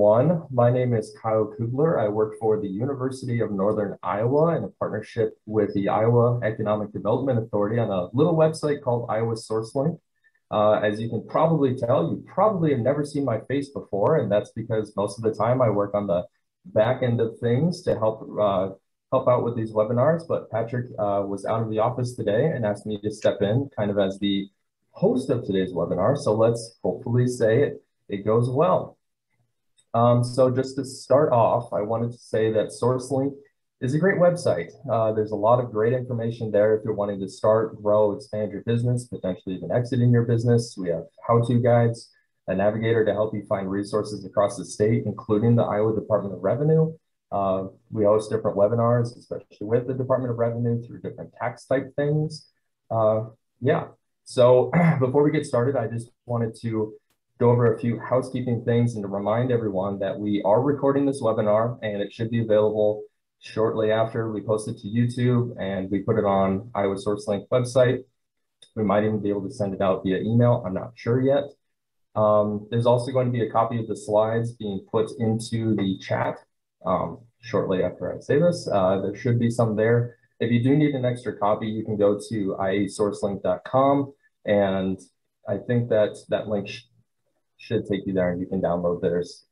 My name is Kyle Kugler. I work for the University of Northern Iowa in a partnership with the Iowa Economic Development Authority on a little website called Iowa SourceLink. As you can probably tell, you probably have never seen my face before, and that's because most of the time I work on the back end of things to help out with these webinars. But Patrick was out of the office today and asked me to step in kind of as the host of today's webinar. So let's hopefully say it goes well. So just to start off, I wanted to say that SourceLink is a great website. There's a lot of great information there if you're wanting to start, grow, expand your business, potentially even exit in your business. We have how-to guides, a navigator to help you find resources across the state, including the Iowa Department of Revenue. We host different webinars, especially with the Department of Revenue through different tax type things. Yeah, so before we get started, I just wanted to go over a few housekeeping things and to remind everyone that we are recording this webinar and it should be available shortly after we post it to YouTube and we put it on Iowa SourceLink website. We might even be able to send it out via email. I'm not sure yet. There's also going to be a copy of the slides being put into the chat shortly after I say this. There should be some there. If you do need an extra copy, you can go to iasourcelink.com, and I think that link should take you there and you can download theirs.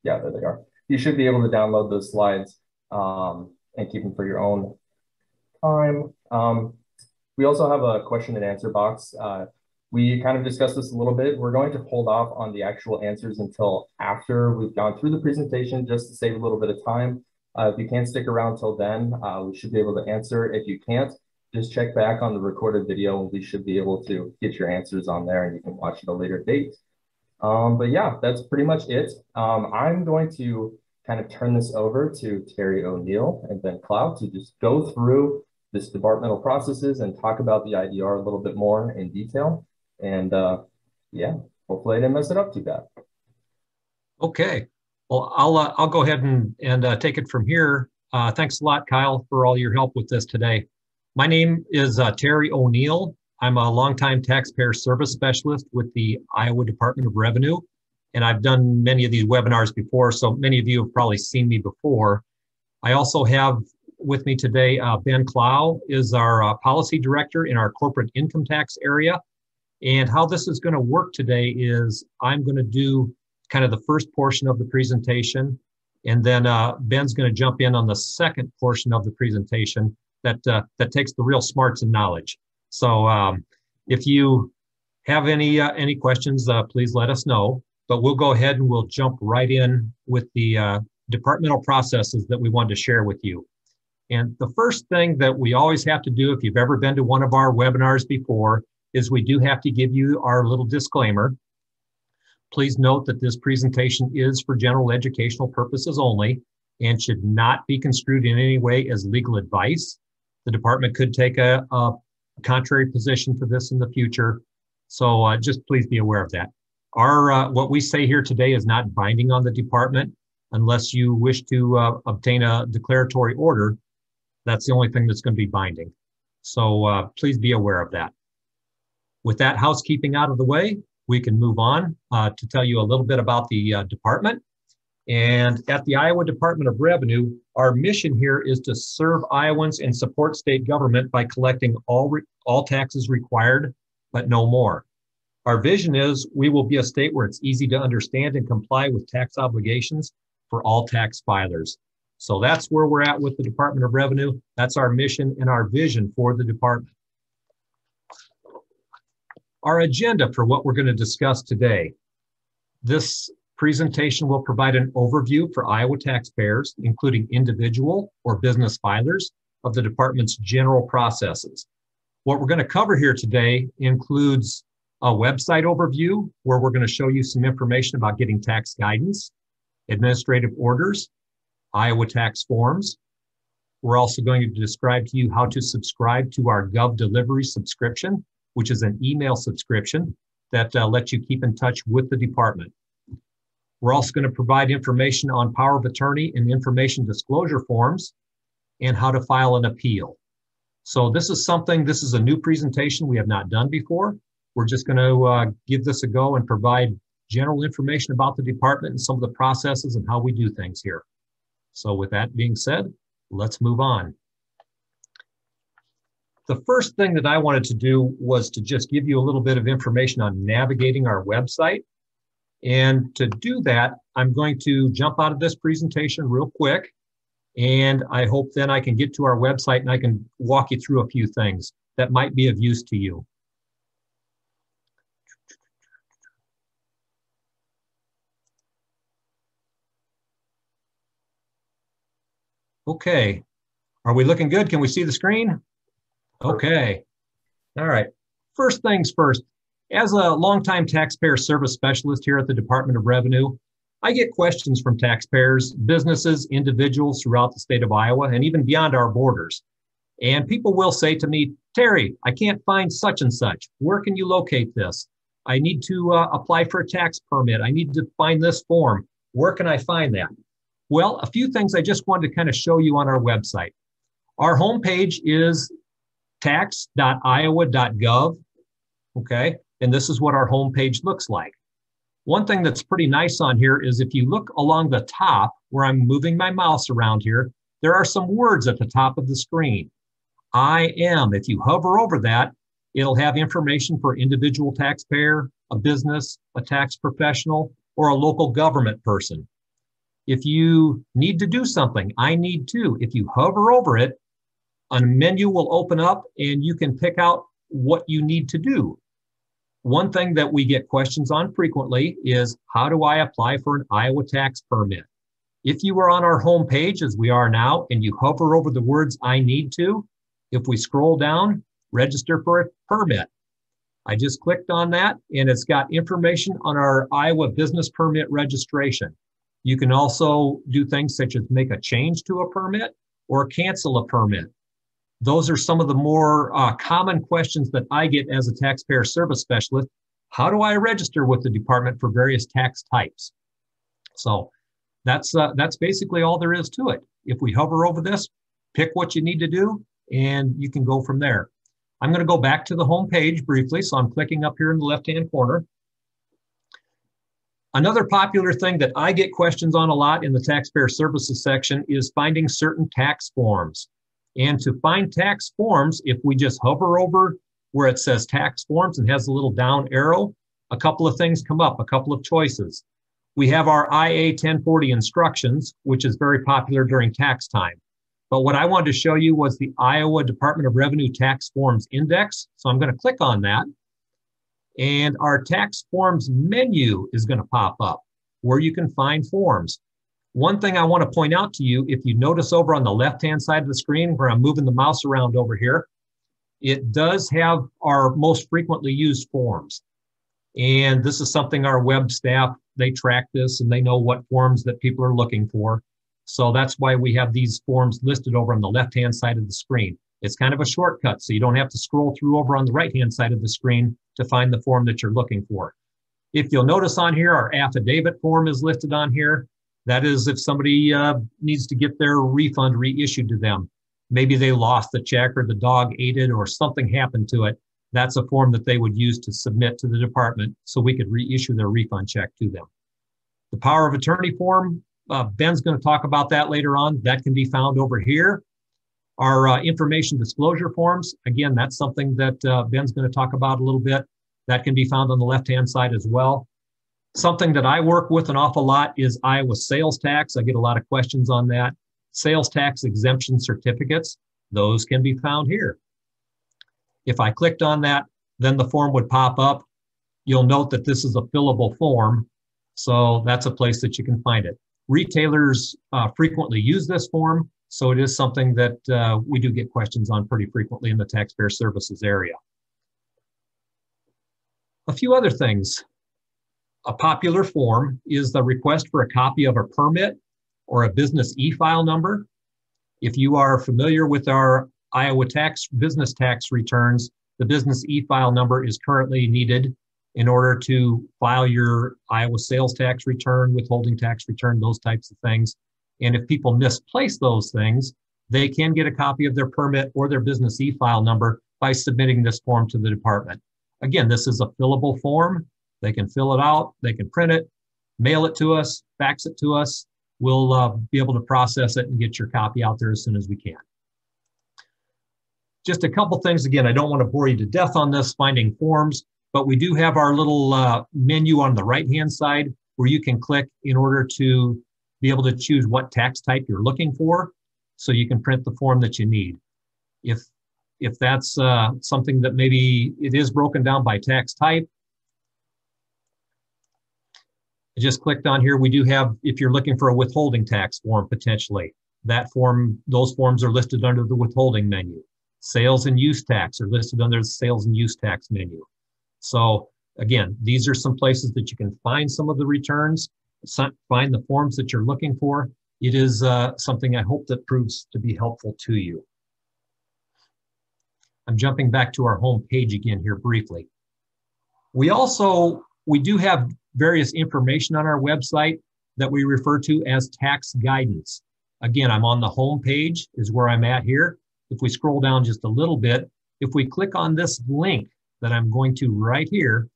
Yeah, there they are. You should be able to download those slides and keep them for your own time. We also have a question and answer box. We kind of discussed this a little bit. We're going to hold off on the actual answers until after we've gone through the presentation, just to save a little bit of time. If you can't stick around till then, we should be able to answer. If you can't, just check back on the recorded video and we should be able to get your answers on there and you can watch at a later date. But yeah, that's pretty much it. I'm going to kind of turn this over to Terry O'Neill and Ben Cloud to just go through this departmental processes and talk about the IDR a little bit more in detail. And yeah, hopefully I didn't mess it up too bad. Okay, well, I'll go ahead and take it from here. Thanks a lot, Kyle, for all your help with this today. My name is Terry O'Neill. I'm a longtime taxpayer service specialist with the Iowa Department of Revenue, and I've done many of these webinars before, so many of you have probably seen me before. I also have with me today, Ben Clow is our policy director in our corporate income tax area. And how this is going to work today is I'm going to do kind of the first portion of the presentation, and then Ben's going to jump in on the second portion of the presentation that takes the real smarts and knowledge. So if you have any questions, please let us know. But we'll go ahead and we'll jump right in with the departmental processes that we wanted to share with you. And the first thing that we always have to do, if you've ever been to one of our webinars before, is we do have to give you our little disclaimer. Please note that this presentation is for general educational purposes only and should not be construed in any way as legal advice. The department could take a contrary position to this in the future. So just please be aware of that. What we say here today is not binding on the department unless you wish to obtain a declaratory order. That's the only thing that's going to be binding. So please be aware of that. With that housekeeping out of the way, we can move on to tell you a little bit about the department. And at the Iowa Department of Revenue, our mission here is to serve Iowans and support state government by collecting all taxes required, but no more. Our vision is we will be a state where it's easy to understand and comply with tax obligations for all tax filers. So that's where we're at with the Department of Revenue. That's our mission and our vision for the department. Our agenda for what we're going to discuss today. This presentation will provide an overview for Iowa taxpayers, including individual or business filers, of the department's general processes. What we're going to cover here today includes a website overview where we're going to show you some information about getting tax guidance, administrative orders, Iowa tax forms. We're also going to describe to you how to subscribe to our GovDelivery Subscription, which is an email subscription that lets you keep in touch with the department. We're also going to provide information on power of attorney and information disclosure forms and how to file an appeal. So this is a new presentation we have not done before. We're just going to give this a go and provide general information about the department and some of the processes and how we do things here. So with that being said, let's move on. The first thing that I wanted to do was to just give you a little bit of information on navigating our website. And to do that, I'm going to jump out of this presentation real quick. And I hope then I can get to our website and I can walk you through a few things that might be of use to you. Okay, are we looking good? Can we see the screen? Okay, all right. First things first, as a longtime taxpayer service specialist here at the Department of Revenue, I get questions from taxpayers, businesses, individuals throughout the state of Iowa, and even beyond our borders. And people will say to me, Terry, I can't find such and such. Where can you locate this? I need to apply for a tax permit. I need to find this form. Where can I find that? Well, a few things I just wanted to kind of show you on our website. Our homepage is tax.iowa.gov, okay? And this is what our homepage looks like. One thing that's pretty nice on here is if you look along the top where I'm moving my mouse around here, there are some words at the top of the screen. I am, if you hover over that, it'll have information for individual taxpayer, a business, a tax professional, or a local government person. If you need to do something, I need to, if you hover over it, a menu will open up and you can pick out what you need to do. One thing that we get questions on frequently is, how do I apply for an Iowa tax permit? If you are on our homepage, as we are now, and you hover over the words I need to, if we scroll down, register for a permit. I just clicked on that and it's got information on our Iowa business permit registration. You can also do things such as make a change to a permit or cancel a permit. Those are some of the more common questions that I get as a taxpayer service specialist. How do I register with the department for various tax types? So that's basically all there is to it. If we hover over this, pick what you need to do, and you can go from there. I'm going to go back to the home page briefly, so I'm clicking up here in the left-hand corner. Another popular thing that I get questions on a lot in the taxpayer services section is finding certain tax forms. And to find tax forms, if we just hover over where it says tax forms and has a little down arrow, a couple of things come up, a couple of choices. We have our IA 1040 instructions, which is very popular during tax time. But what I wanted to show you was the Iowa Department of Revenue Tax Forms Index. So I'm going to click on that. And our tax forms menu is going to pop up where you can find forms. One thing I want to point out to you, if you notice over on the left-hand side of the screen where I'm moving the mouse around over here, it does have our most frequently used forms. And this is something our web staff, they track this and they know what forms that people are looking for. So that's why we have these forms listed over on the left-hand side of the screen. It's kind of a shortcut, so you don't have to scroll through over on the right-hand side of the screen to find the form that you're looking for. If you'll notice on here, our affidavit form is listed on here. That is if somebody needs to get their refund reissued to them. Maybe they lost the check or the dog ate it or something happened to it. That's a form that they would use to submit to the department so we could reissue their refund check to them. The power of attorney form, Ben's going to talk about that later on. That can be found over here. Our information disclosure forms, again, that's something that Ben's going to talk about a little bit. That can be found on the left-hand side as well. Something that I work with an awful lot is Iowa sales tax. I get a lot of questions on that. Sales tax exemption certificates, those can be found here. If I clicked on that, then the form would pop up. You'll note that this is a fillable form, so that's a place that you can find it. Retailers frequently use this form, so it is something that we do get questions on pretty frequently in the taxpayer services area. A few other things. A popular form is the request for a copy of a permit or a business e-file number. If you are familiar with our Iowa business tax returns, the business e-file number is currently needed in order to file your Iowa sales tax return, withholding tax return, those types of things. And if people misplace those things, they can get a copy of their permit or their business e-file number by submitting this form to the department. Again, this is a fillable form. They can fill it out, they can print it, mail it to us, fax it to us. We'll be able to process it and get your copy out there as soon as we can. Just a couple things. Again, I don't want to bore you to death on this, finding forms, but we do have our little menu on the right-hand side where you can click in order to be able to choose what tax type you're looking for, so you can print the form that you need. If that's something that maybe it is broken down by tax type, I just clicked on here. We do have, if you're looking for a withholding tax form potentially, that form, those forms are listed under the withholding menu. Sales and use tax are listed under the sales and use tax menu. So again, these are some places that you can find some of the returns, find the forms that you're looking for. It is something I hope that proves to be helpful to you. I'm jumping back to our home page again here briefly. We do have various information on our website that we refer to as tax guidance. Again, I'm on the home page is where I'm at here. If we scroll down just a little bit, if we click on this link that I'm going to right here,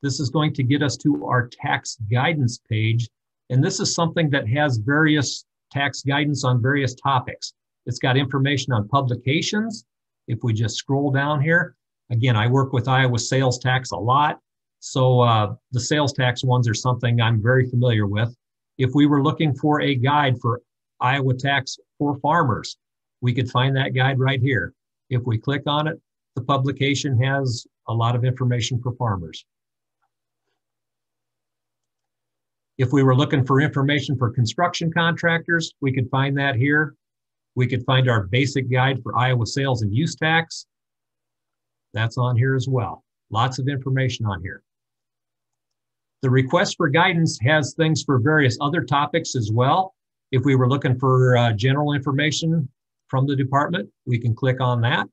this is going to get us to our tax guidance page. And this is something that has various tax guidance on various topics. It's got information on publications. If we just scroll down here, again, I work with Iowa sales tax a lot. So the sales tax ones are something I'm very familiar with. If we were looking for a guide for Iowa tax for farmers, we could find that guide right here. If we click on it, the publication has a lot of information for farmers. If we were looking for information for construction contractors, we could find that here. We could find our basic guide for Iowa sales and use tax. That's on here as well. Lots of information on here. The request for guidance has things for various other topics as well. If we were looking for general information from the department, we can click on that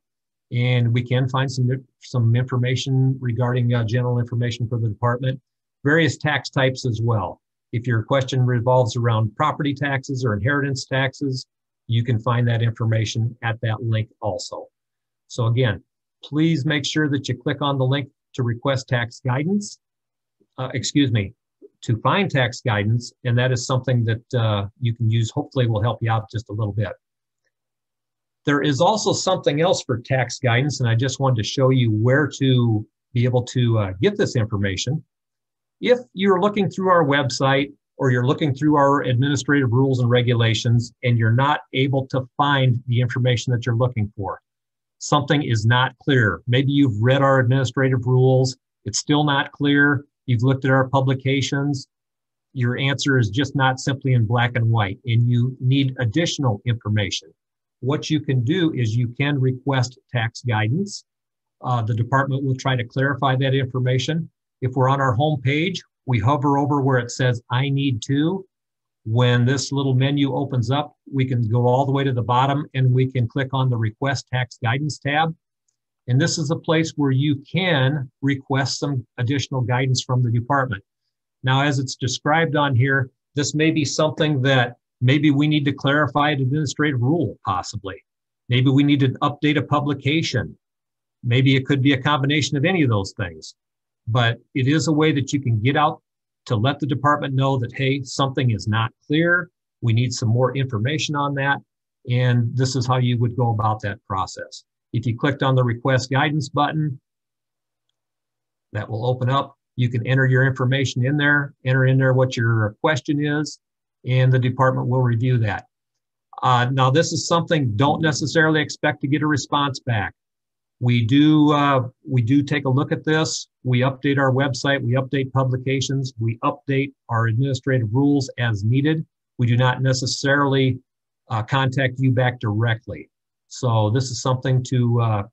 and we can find some information regarding general information for the department. Various tax types as well. If your question revolves around property taxes or inheritance taxes, you can find that information at that link also. So again, please make sure that you click on the link to request tax guidance, to find tax guidance, and that is something that you can use. Hopefully will help you out just a little bit. There is also something else for tax guidance, and I just wanted to show you where to be able to get this information. If you're looking through our website or you're looking through our administrative rules and regulations and you're not able to find the information that you're looking for, something is not clear. Maybe you've read our administrative rules, it's still not clear. You've looked at our publications, your answer is just not simply in black and white, and you need additional information. What you can do is you can request tax guidance. The department will try to clarify that information. If we're on our home page, we hover over where it says, I need to. When this little menu opens up, we can go all the way to the bottom and we can click on the Request Tax Guidance tab. And this is a place where you can request some additional guidance from the department. Now, as it's described on here, this may be something that maybe we need to clarify an administrative rule, possibly. Maybe we need to update a publication. Maybe it could be a combination of any of those things. But it is a way that you can get out to let the department know that, hey, something is not clear. We need some more information on that. And this is how you would go about that process. If you clicked on the Request Guidance button, that will open up. You can enter your information in there, enter in there what your question is, and the department will review that. Now, this is something, don't necessarily expect to get a response back. We do take a look at this. We update our website, we update publications, we update our administrative rules as needed. We do not necessarily contact you back directly. So this is something to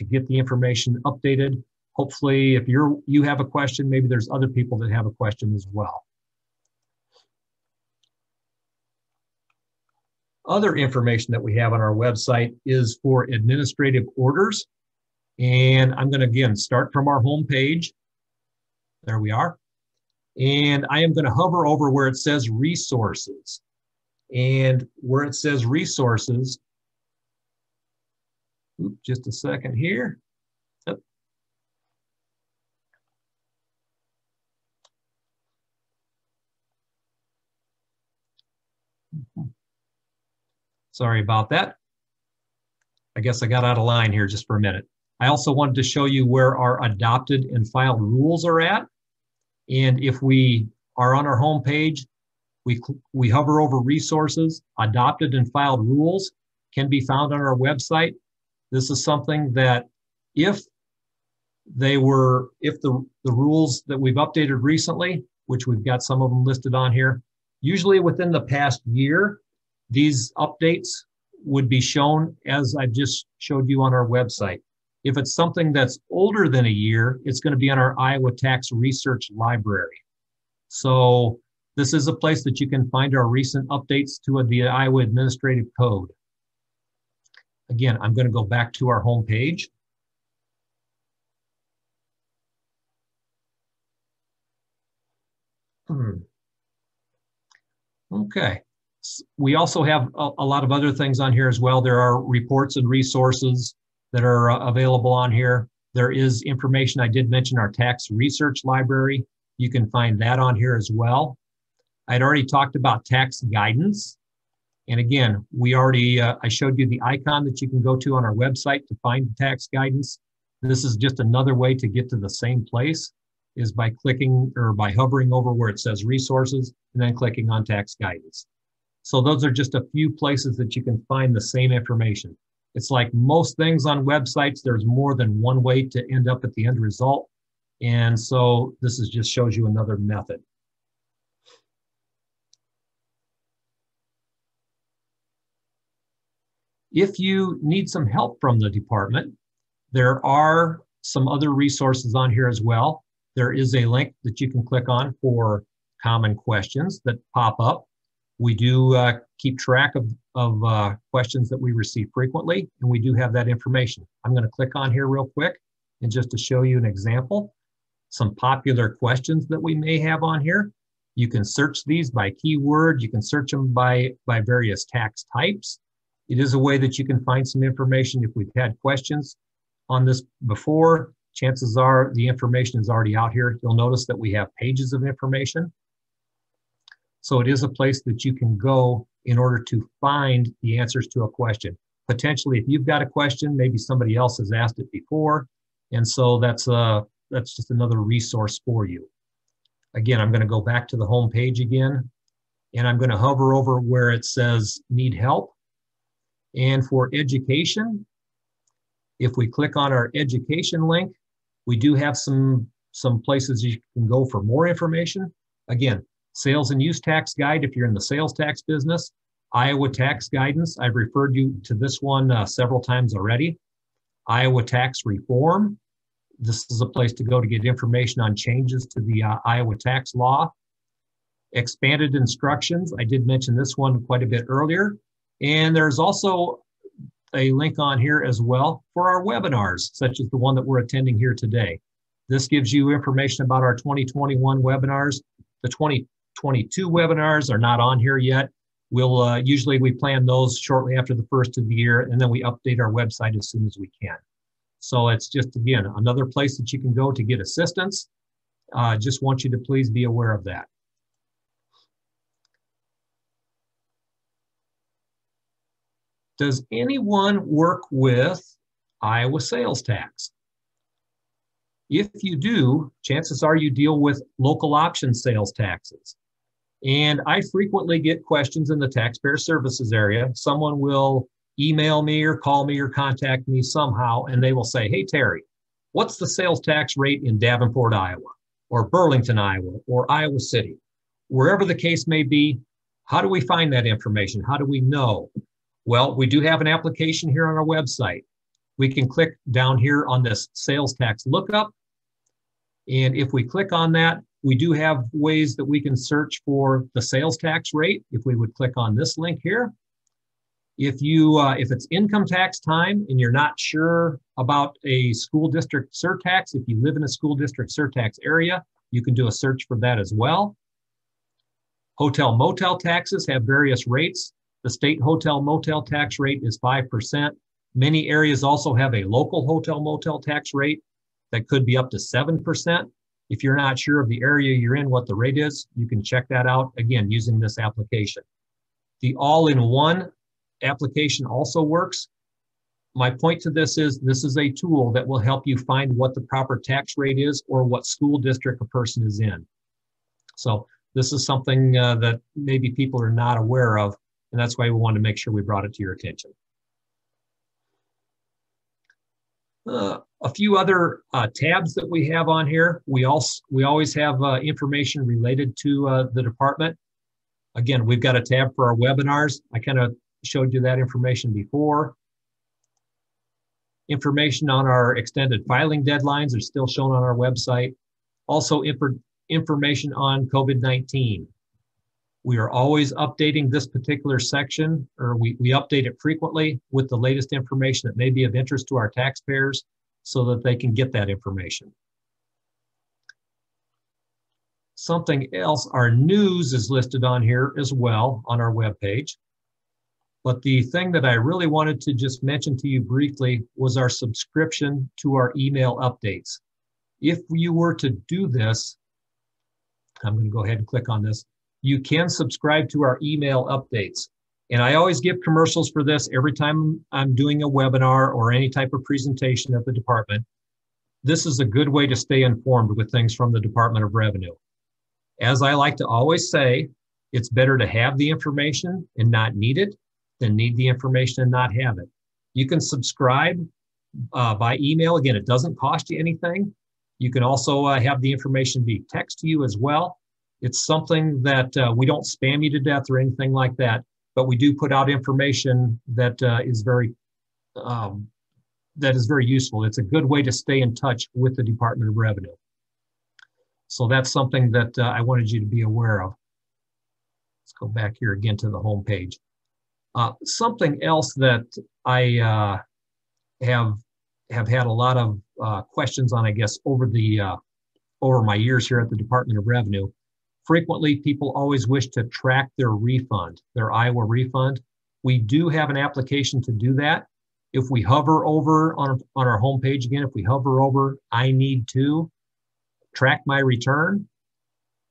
get the information updated. Hopefully, if you have a question, maybe there's other people that have a question as well. Other information that we have on our website is for administrative orders. And I'm going to, again, start from our home page. There we are. And I am going to hover over where it says resources. And where it says resources, just a second here. Sorry about that. I guess I got out of line here just for a minute. I also wanted to show you where our adopted and filed rules are at. And if we are on our home page, we hover over resources, adopted and filed rules can be found on our website. This is something that if the rules that we've updated recently, which we've got some of them listed on here, usually within the past year, these updates would be shown as I just showed you on our website. If it's something that's older than a year, it's going to be on our Iowa Tax Research Library. So this is a place that you can find our recent updates to the Iowa Administrative Code. Again, I'm going to go back to our home page. Okay. We also have a lot of other things on here as well. There are reports and resources that are available on here. There is information. I did mention our tax research library. You can find that on here as well. I'd already talked about tax guidance. And again, I showed you the icon that you can go to on our website to find the tax guidance. This is just another way to get to the same place, is by clicking or by hovering over where it says resources and then clicking on tax guidance. So those are just a few places that you can find the same information. It's like most things on websites, there's more than one way to end up at the end result. And so this just shows you another method. If you need some help from the department, there are some other resources on here as well. There is a link that you can click on for common questions that pop up. We do keep track of questions that we receive frequently, and we do have that information. I'm going to click on here real quick, and just to show you an example, some popular questions that we may have on here. You can search these by keyword. You can search them by various tax types. It is a way that you can find some information. If we've had questions on this before, chances are the information is already out here. You'll notice that we have pages of information. So it is a place that you can go in order to find the answers to a question. Potentially, if you've got a question, maybe somebody else has asked it before. And so that's just another resource for you. Again, I'm going to go back to the home page again, and I'm going to hover over where it says need help. And for education, if we click on our education link, we do have some places you can go for more information. Again, sales and use tax guide if you're in the sales tax business. Iowa tax guidance, I've referred you to this one several times already. Iowa tax reform, this is a place to go to get information on changes to the Iowa tax law. Expanded instructions, I did mention this one quite a bit earlier. And there's also a link on here as well for our webinars, such as the one that we're attending here today. This gives you information about our 2021 webinars. The 2022 webinars are not on here yet. Usually we plan those shortly after the first of the year, and then we update our website as soon as we can. So it's just, again, another place that you can go to get assistance. Just want you to please be aware of that. Does anyone work with Iowa sales tax? If you do, chances are you deal with local option sales taxes. And I frequently get questions in the taxpayer services area. Someone will email me or call me or contact me somehow, and they will say, hey, Terry, what's the sales tax rate in Davenport, Iowa, or Burlington, Iowa, or Iowa City? Wherever the case may be, how do we find that information? How do we know? Well, we do have an application here on our website. We can click down here on this sales tax lookup. And if we click on that, we do have ways that we can search for the sales tax rate. If we would click on this link here. If it's income tax time and you're not sure about a school district surtax, if you live in a school district surtax area, you can do a search for that as well. Hotel motel taxes have various rates. The state hotel motel tax rate is 5%. Many areas also have a local hotel motel tax rate that could be up to 7%. If you're not sure of the area you're in, what the rate is, you can check that out, again, using this application. The all-in-one application also works. My point to this is a tool that will help you find what the proper tax rate is or what school district a person is in. So this is something that maybe people are not aware of, and that's why we wanted to make sure we brought it to your attention. A few other tabs that we have on here. We always have information related to the department. Again, we've got a tab for our webinars. I kind of showed you that information before. Information on our extended filing deadlines are still shown on our website. Also, information on COVID-19. We are always updating this particular section, or we update it frequently with the latest information that may be of interest to our taxpayers so that they can get that information. Something else, our news is listed on here as well on our webpage. But the thing that I really wanted to just mention to you briefly was our subscription to our email updates. If you were to do this, I'm going to go ahead and click on this. You can subscribe to our email updates. And I always give commercials for this every time I'm doing a webinar or any type of presentation at the department. This is a good way to stay informed with things from the Department of Revenue. As I like to always say, it's better to have the information and not need it than need the information and not have it. You can subscribe by email. Again, it doesn't cost you anything. You can also have the information be text to you as well. It's something that we don't spam you to death or anything like that, but we do put out information that is very useful. It's a good way to stay in touch with the Department of Revenue. So that's something that I wanted you to be aware of. Let's go back here again to the home page. Something else that I have had a lot of questions on, I guess, over my years here at the Department of Revenue. Frequently, people always wish to track their refund, their Iowa refund. We do have an application to do that. If we hover over on our homepage again, if we hover over, I need to track my return.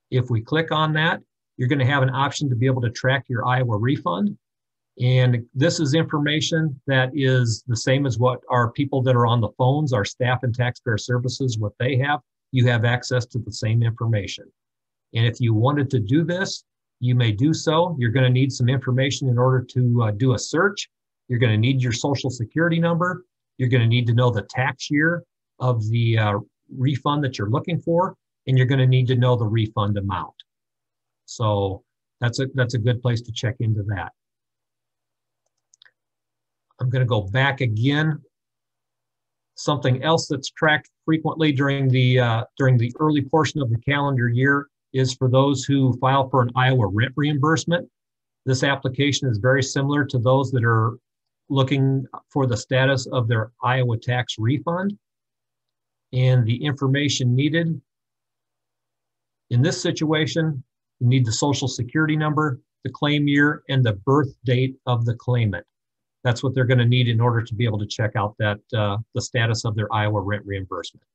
If we click on that, you're going to have an option to be able to track your Iowa refund. And this is information that is the same as what our people that are on the phones, our staff and taxpayer services, what they have. You have access to the same information. And if you wanted to do this, you may do so. You're going to need some information in order to do a search. You're going to need your social security number. You're going to need to know the tax year of the refund that you're looking for, and you're going to need to know the refund amount. So that's a good place to check into that. I'm going to go back again. Something else that's tracked frequently during the early portion of the calendar year is for those who file for an Iowa rent reimbursement. This application is very similar to those that are looking for the status of their Iowa tax refund. And the information needed in this situation, you need the social security number, the claim year, and the birth date of the claimant. That's what they're going to need in order to be able to check out that the status of their Iowa rent reimbursement.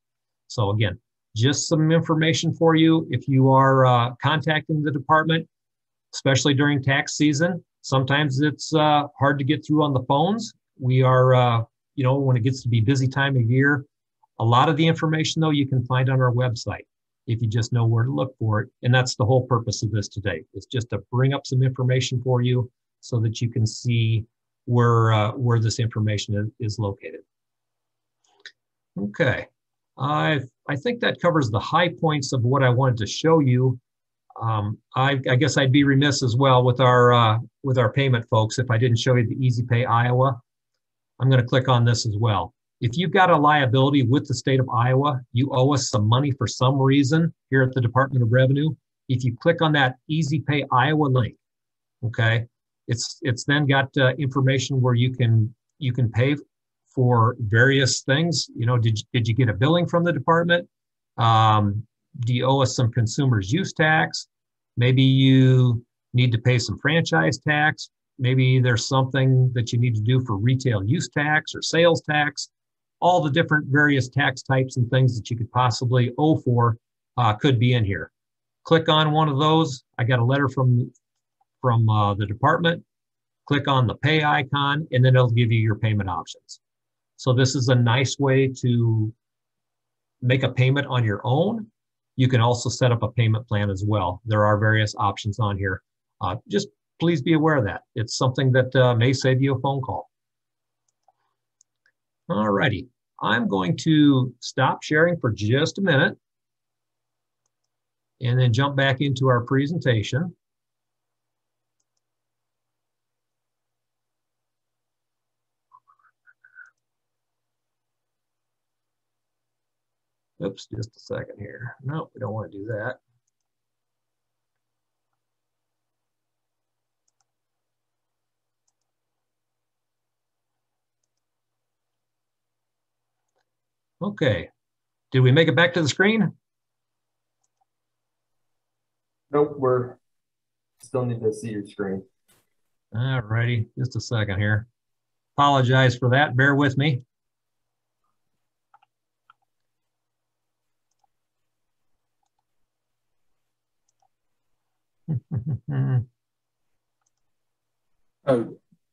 So again, just some information for you if you are contacting the department, especially during tax season. Sometimes it's hard to get through on the phones. We are, when it gets to be busy time of year, a lot of the information though you can find on our website if you just know where to look for it. And that's the whole purpose of this today. It's just to bring up some information for you so that you can see where this information is located. Okay, I think that covers the high points of what I wanted to show you. I guess I'd be remiss as well with our payment folks if I didn't show you the Easy Pay Iowa. I'm going to click on this as well. If you've got a liability with the state of Iowa, you owe us some money for some reason here at the Department of Revenue. If you click on that Easy Pay Iowa link, okay, it's then got information where you can pay for various things. Did you get a billing from the department? Do you owe us some consumer's use tax? Maybe you need to pay some franchise tax. Maybe there's something that you need to do for retail use tax or sales tax. All the different various tax types and things that you could possibly owe for could be in here. Click on one of those. I got a letter from from the department, click on the pay icon, and then it'll give you your payment options. So this is a nice way to make a payment on your own. You can also set up a payment plan as well. There are various options on here. Just please be aware of that. It's something that may save you a phone call. All righty. I'm going to stop sharing for just a minute and then jump back into our presentation. Oops, just a second here. No, we don't want to do that. Okay. Did we make it back to the screen? Nope, we're still need to see your screen. All righty, just a second here. Apologize for that, bear with me.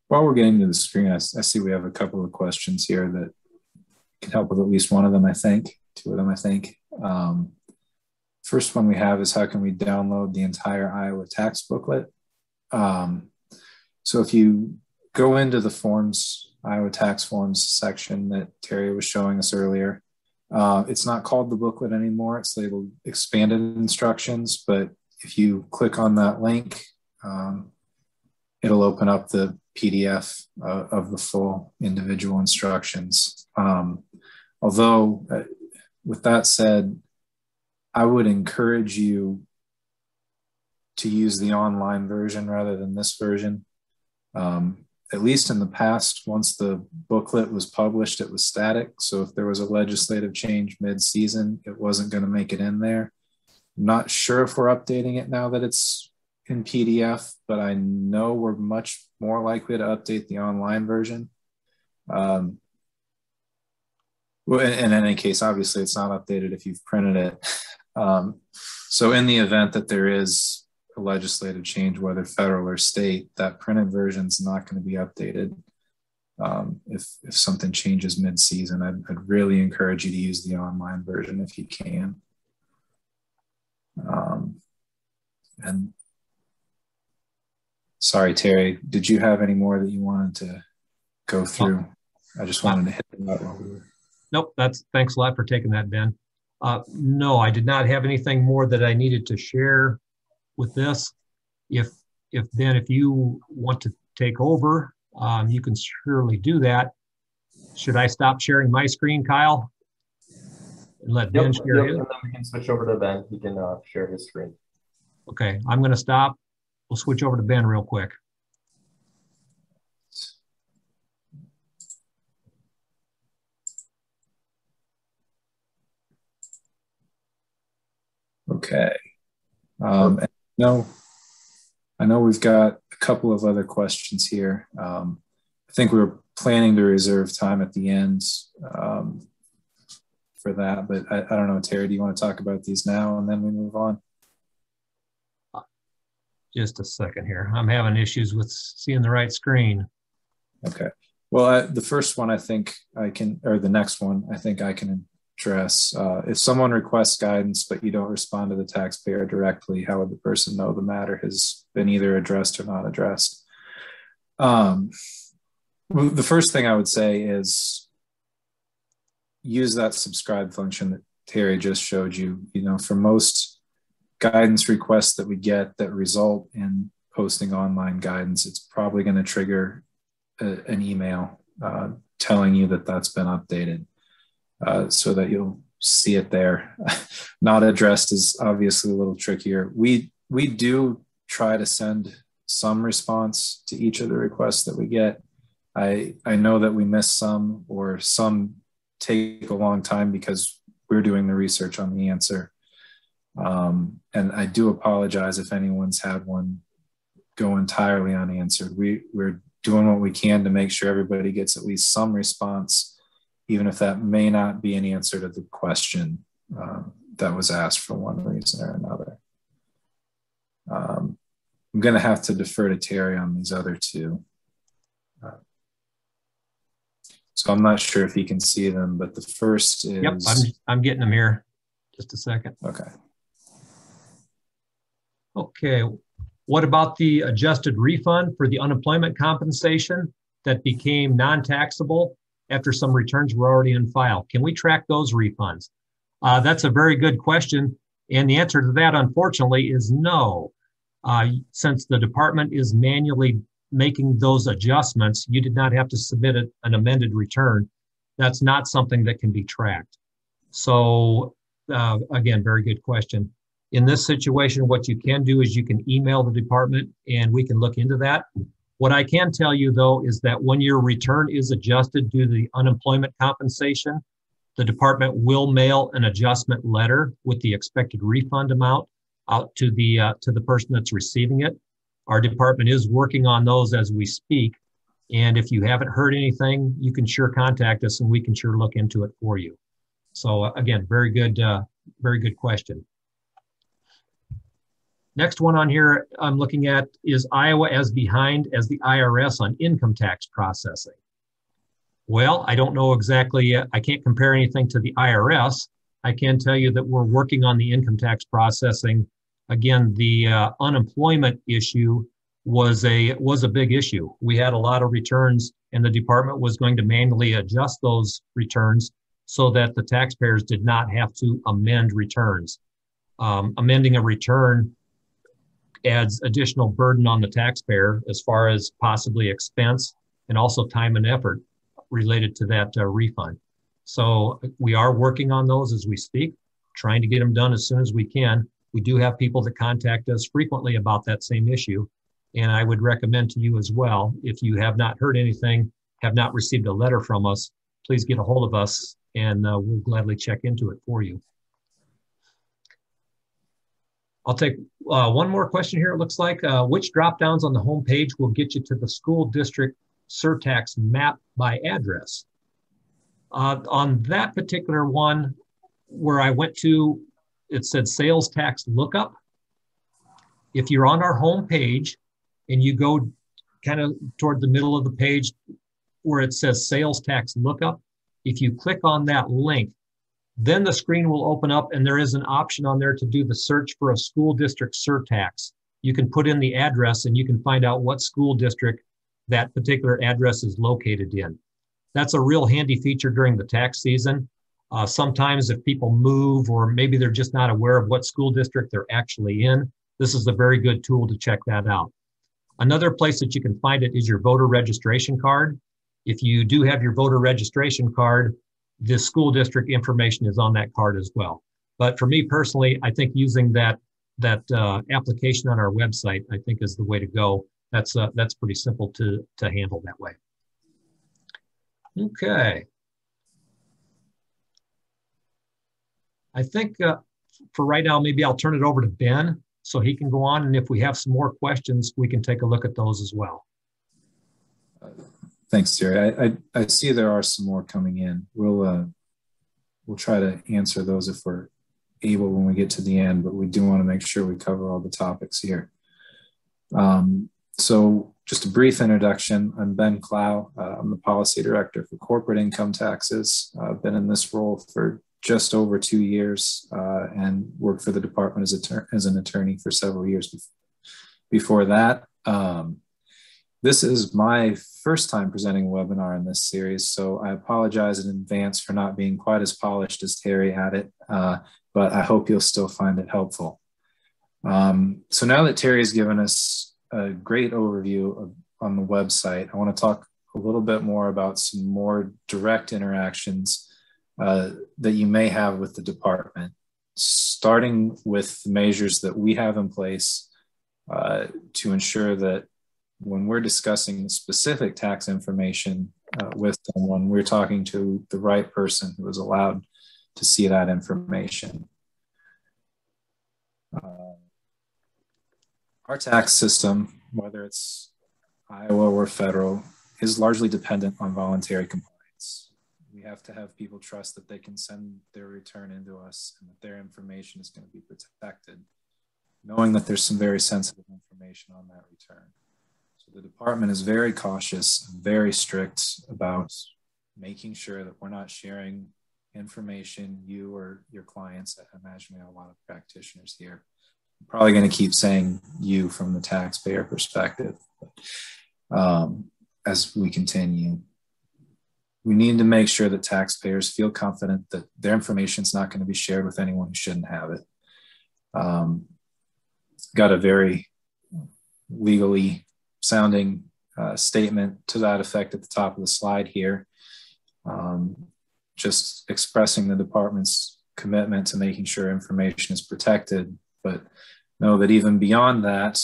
While we're getting to the screen, I see we have a couple of questions here that can help with at least one of them, I think, two of them, I think. First one we have is how can we download the entire Iowa tax booklet? So if you go into the forms, Iowa tax forms section that Terry was showing us earlier, it's not called the booklet anymore. It's labeled expanded instructions, but if you click on that link, it'll open up the PDF of the full individual instructions. Although, with that said, I would encourage you to use the online version rather than this version. At least in the past, once the booklet was published, it was static. So if there was a legislative change mid-season, it wasn't going to make it in there. I'm not sure if we're updating it now that it's in PDF, but I know we're much more likely to update the online version. Well, in any case, obviously it's not updated if you've printed it. So in the event that there is a legislative change, whether federal or state, that printed version is not going to be updated. If something changes mid-season, I'd really encourage you to use the online version if you can. And sorry, Terry, did you have any more that you wanted to go through? I just wanted to hit that while we were. Nope, thanks a lot for taking that, Ben. No, I did not have anything more that I needed to share with this. If Ben, if you want to take over, you can surely do that. Should I stop sharing my screen, Kyle? And let Ben share his? And then we can switch over to Ben. He can share his screen. Okay, I'm going to stop. We'll switch over to Ben real quick. Okay. I know we've got a couple of other questions here. I think we were planning to reserve time at the end for that, but I don't know, Terry, do you want to talk about these now and then we move on? Just a second here. I'm having issues with seeing the right screen. Okay. Well, the first one I think I can, or the next one I think I can address. If someone requests guidance but you don't respond to the taxpayer directly, how would the person know the matter has been either addressed or not addressed? The first thing I would say is use that subscribe function that Terry just showed you. You know, for most guidance requests that we get that result in posting online guidance, it's probably going to trigger an email telling you that that's been updated. So that you'll see it there. Not addressed is obviously a little trickier. We do try to send some response to each of the requests that we get. I know that we miss some, or some take a long time because we're doing the research on the answer. And I do apologize if anyone's had one go entirely unanswered. We're doing what we can to make sure everybody gets at least some response, even if that may not be an answer to the question that was asked for one reason or another. I'm going to have to defer to Terry on these other two. So I'm not sure if he can see them, but the first is... Yep, I'm getting them here. Just a second. Okay. Okay. What about the adjusted refund for the unemployment compensation that became non-taxable after some returns were already in file? Can we track those refunds? That's a very good question. And the answer to that, unfortunately, is no. Since the department is manually making those adjustments, you did not have to submit an amended return. That's not something that can be tracked. So again, very good question. In this situation, what you can do is you can email the department and we can look into that. What I can tell you though is that when your return is adjusted due to the unemployment compensation, the department will mail an adjustment letter with the expected refund amount out to the person that's receiving it. Our department is working on those as we speak. And if you haven't heard anything, you can sure contact us and we can sure look into it for you. So again, very good question. Next one on here I'm looking at is Iowa as behind as the IRS on income tax processing. Well, I don't know exactly, I can't compare anything to the IRS. I can tell you that we're working on the income tax processing. Again, the unemployment issue was a big issue. We had a lot of returns and the department was going to manually adjust those returns so that the taxpayers did not have to amend returns. Amending a return adds additional burden on the taxpayer as far as possibly expense and also time and effort related to that refund. So we are working on those as we speak, trying to get them done as soon as we can. We do have people that contact us frequently about that same issue. And I would recommend to you as well, if you have not heard anything, have not received a letter from us, please get a hold of us and we'll gladly check into it for you. I'll take one more question here, it looks like. Which drop-downs on the home page will get you to the school district surtax map by address? On that particular one, where I went to, it said sales tax lookup. If you're on our home page and you go kind of toward the middle of the page where it says sales tax lookup, if you click on that link, then the screen will open up and there is an option on there to do the search for a school district surtax. You can put in the address and you can find out what school district that particular address is located in. That's a real handy feature during the tax season. Sometimes if people move or maybe they're just not aware of what school district they're actually in, this is a very good tool to check that out. Another place that you can find it is your voter registration card. If you do have your voter registration card, the school district information is on that card as well. But for me personally, I think using that application on our website, I think is the way to go. That's pretty simple to handle that way. Okay. I think for right now, maybe I'll turn it over to Ben so he can go on. And if we have some more questions, we can take a look at those as well. Thanks, Terry. I see there are some more coming in. We'll try to answer those if we're able when we get to the end, but we do want to make sure we cover all the topics here. So just a brief introduction. I'm Ben Clow. I'm the Policy Director for Corporate Income Taxes. I've been in this role for just over 2 years and worked for the department as an attorney for several years before that. This is my first time presenting a webinar in this series, so I apologize in advance for not being quite as polished as Terry had it, but I hope you'll still find it helpful. So now that Terry's given us a great overview on the website, I want to talk a little bit more about some more direct interactions that you may have with the department, starting with the measures that we have in place to ensure that when we're discussing specific tax information with someone, we're talking to the right person who is allowed to see that information. Our tax system, whether it's Iowa or federal, is largely dependent on voluntary compliance. We have to have people trust that they can send their return into us and that their information is going to be protected. knowing that there's some very sensitive information on that return. So the department is very cautious and very strict about making sure that we're not sharing information, you or your clients. I imagine we have a lot of practitioners here. I'm probably going to keep saying you from the taxpayer perspective. As we continue, we need to make sure that taxpayers feel confident that their information is not going to be shared with anyone who shouldn't have it. Got a very legally sounding statement to that effect at the top of the slide here. Just expressing the department's commitment to making sure information is protected, but know that even beyond that,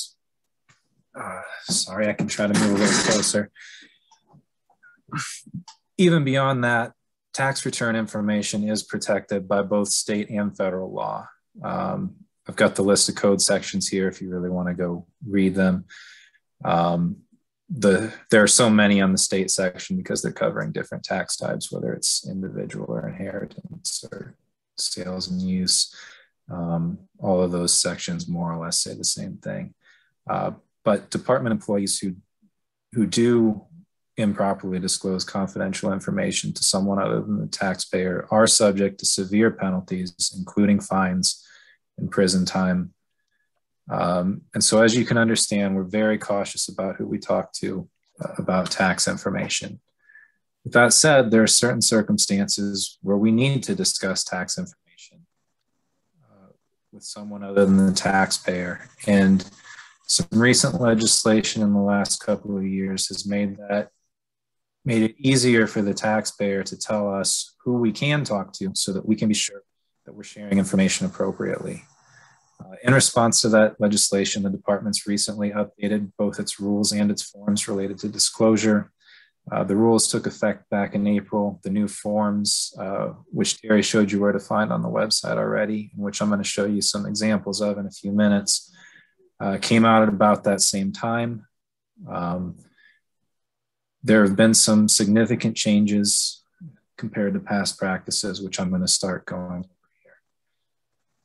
sorry, I can try to move a little closer. Even beyond that, tax return information is protected by both state and federal law. I've got the list of code sections here if you really want to go read them. There are so many on the state section because they're covering different tax types, whether it's individual or inheritance or sales and use. All of those sections more or less say the same thing. But department employees who do improperly disclose confidential information to someone other than the taxpayer are subject to severe penalties, including fines and prison time. And so as you can understand, we're very cautious about who we talk to about tax information. With that said, there are certain circumstances where we need to discuss tax information with someone other than the taxpayer. And some recent legislation in the last couple of years has made it easier for the taxpayer to tell us who we can talk to so that we can be sure that we're sharing information appropriately. In response to that legislation, the department's recently updated both its rules and its forms related to disclosure. The rules took effect back in April. The new forms, which Terry showed you where to find on the website already, and which I'm going to show you some examples of in a few minutes, came out at about that same time. There have been some significant changes compared to past practices, which I'm going to start going over here.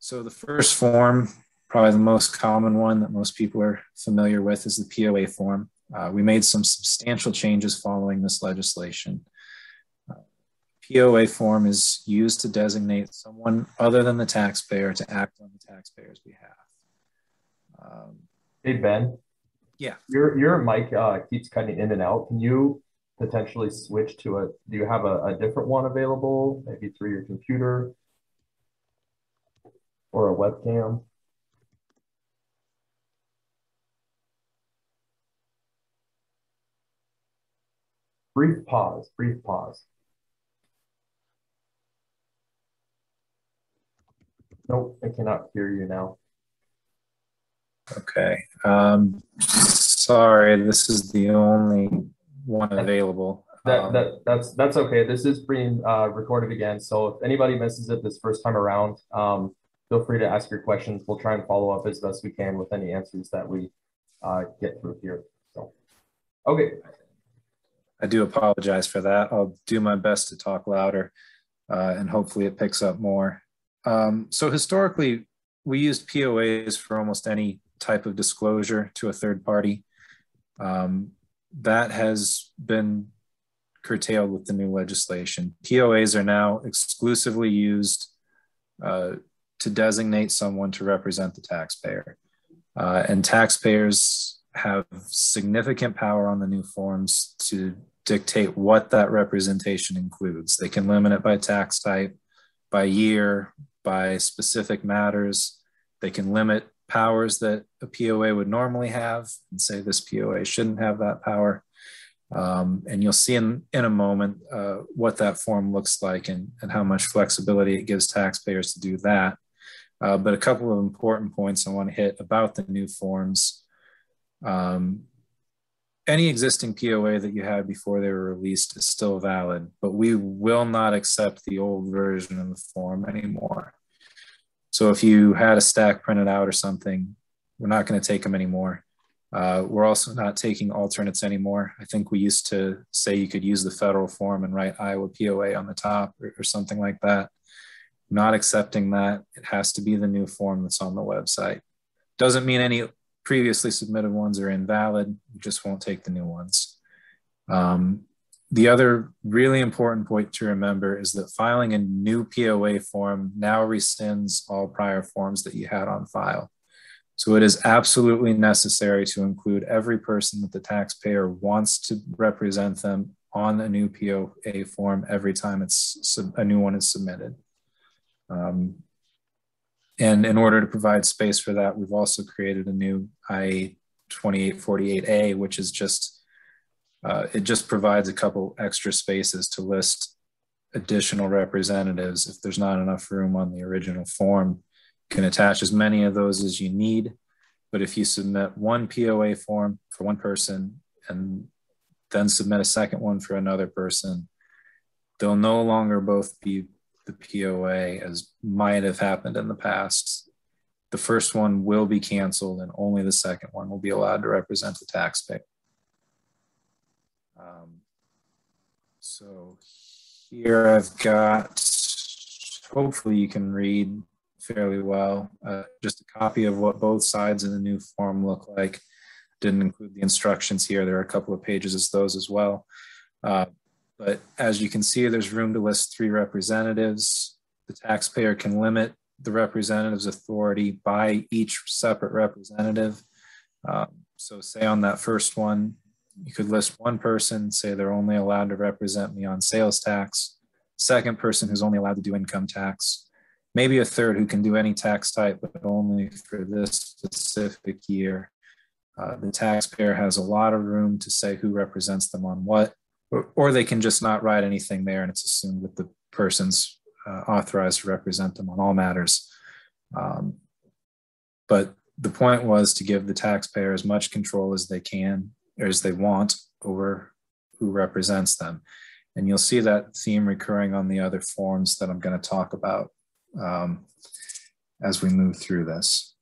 So the first form, probably the most common one that most people are familiar with, is the POA form. We made some substantial changes following this legislation. POA form is used to designate someone other than the taxpayer to act on the taxpayer's behalf. Hey, Ben. Yeah. Your mic keeps cutting in and out. Can you potentially switch to do you have a different one available, maybe through your computer or a webcam? Brief pause, brief pause. Nope, I cannot hear you now. Okay. Sorry, this is the only one available. That's okay. This is being recorded again. So if anybody misses it this first time around, feel free to ask your questions. We'll try and follow up as best we can with any answers that we get through here. So, okay. I do apologize for that. I'll do my best to talk louder and hopefully it picks up more. So historically, we used POAs for almost any type of disclosure to a third party. That has been curtailed with the new legislation. POAs are now exclusively used to designate someone to represent the taxpayer. And taxpayers have significant power on the new forms to dictate what that representation includes. They can limit it by tax type, by year, by specific matters. They can limit powers that a POA would normally have and say this POA shouldn't have that power. And you'll see in a moment what that form looks like and how much flexibility it gives taxpayers to do that. But a couple of important points I want to hit about the new forms. Any existing POA that you had before they were released is still valid, but we will not accept the old version of the form anymore. So if you had a stack printed out or something, we're not going to take them anymore. We're also not taking alternates anymore. I think we used to say you could use the federal form and write Iowa POA on the top or something like that. Not accepting that. It has to be the new form that's on the website. Doesn't mean any previously submitted ones are invalid. We just won't take the new ones. The other really important point to remember is that filing a new POA form now rescinds all prior forms that you had on file. So it is absolutely necessary to include every person that the taxpayer wants to represent them on a new POA form every time a new one is submitted. And in order to provide space for that, we've also created a new IA 2848A, which is just, it just provides a couple extra spaces to list additional representatives. If there's not enough room on the original form, you can attach as many of those as you need. But if you submit one POA form for one person and then submit a second one for another person, they'll no longer both be the POA as might have happened in the past. The first one will be canceled and only the second one will be allowed to represent the taxpayer. So here I've got, hopefully you can read fairly well, just a copy of what both sides of the new form look like. Didn't include the instructions here. There are a couple of pages as those as well. But as you can see, there's room to list 3 representatives. The taxpayer can limit the representative's authority by each separate representative. So say on that first one, you could list one person, say they're only allowed to represent me on sales tax, second person who's only allowed to do income tax, maybe a third who can do any tax type, but only for this specific year. The taxpayer has a lot of room to say who represents them on what, or they can just not write anything there and it's assumed that the person's authorized to represent them on all matters. But the point was to give the taxpayer as much control as they can, or as they want, over who represents them. And you'll see that theme recurring on the other forms that I'm going to talk about as we move through this.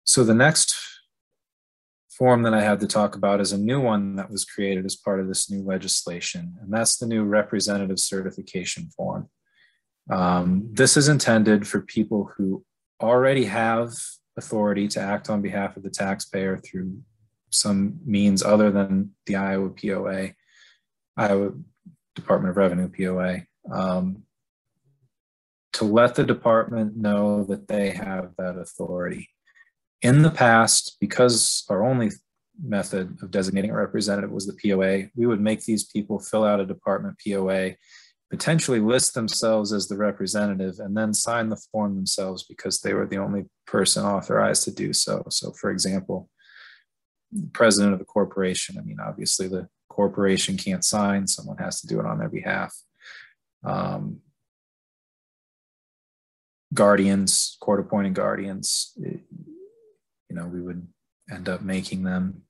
So the next form that I had to talk about is a new one that was created as part of this new legislation, and that's the new representative certification form. This is intended for people who already have authority to act on behalf of the taxpayer through some means other than the Iowa POA, Iowa Department of Revenue POA, to let the department know that they have that authority. In the past, because our only method of designating a representative was the POA, we would make these people fill out a department POA, potentially list themselves as the representative, and then sign the form themselves because they were the only person authorized to do so. So for example, the president of the corporation, I mean, obviously the corporation can't sign, someone has to do it on their behalf. Guardians, court-appointed guardians, you know, we would end up making them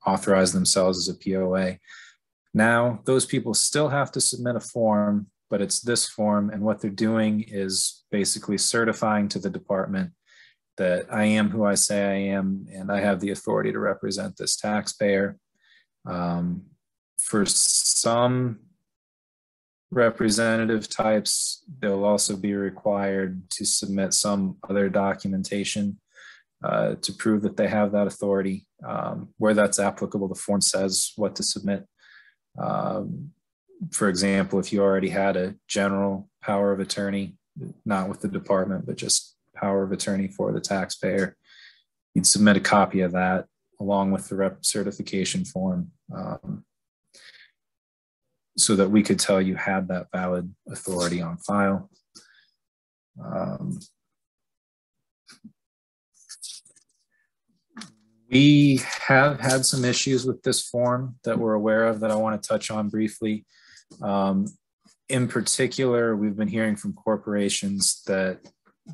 authorize themselves as a POA. Now, those people still have to submit a form, but it's this form, and what they're doing is basically certifying to the department that I am who I say I am, and I have the authority to represent this taxpayer. For some representative types, they'll also be required to submit some other documentation to prove that they have that authority. Where that's applicable, the form says what to submit. For example, if you already had a general power of attorney, not with the department, but just power of attorney for the taxpayer, you'd submit a copy of that along with the rep certification form so that we could tell you had that valid authority on file. We have had some issues with this form that we're aware of that I want to touch on briefly. In particular, we've been hearing from corporations that